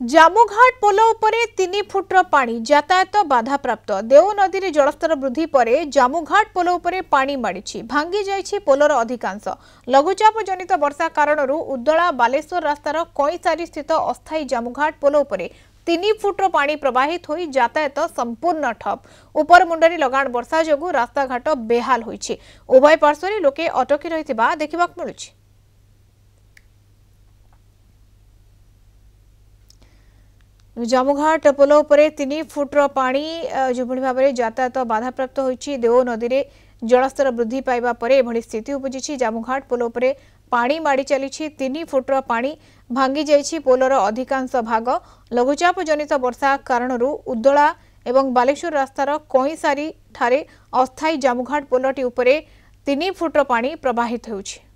जामुघाट पोल उपरे 3 फुटर पानी यातायात बाधाप्राप्त देव नदी में जलस्तर वृद्धि पर जामुघाट पोल उपरे पानी माड़ी भांगी जाइछि पोलर अधिकांश लघुचाप जनित वर्षा कारण उद्दला बालेश्वर रास्तार कईसारी स्थित अस्थायी जामुघाट पोल उपरे 3 फुट पानी प्रवाहित होई यातायात संपूर्ण ठप उपर मुंडरी लगाण वर्षा जोगु रास्ताघाट बेहाल होइछि उभय पार्श्व लोके अटकी रहिथिबा देखिबाक मिलुछि। जामुघाट पोल उपरे 3 फुटर पानी जो भाव में यातायात बाधाप्राप्त होइछि देव नदी में जलस्तर वृद्धि पाइबा परे एभली स्थिति उपजिछि। जामुघाट पोल उपरे पानी माड़ी चली 3 फुटर पानी भांगी जाइछि पोलर अधिकांश भाग लघुचाप जनित वर्षा कारण उद्दला एवं बालेश्वर रास्तार कईसारी ठारे अस्थायी जामुघाट पोलटी उपरे 3 फुटर पानी प्रवाहित होउछि।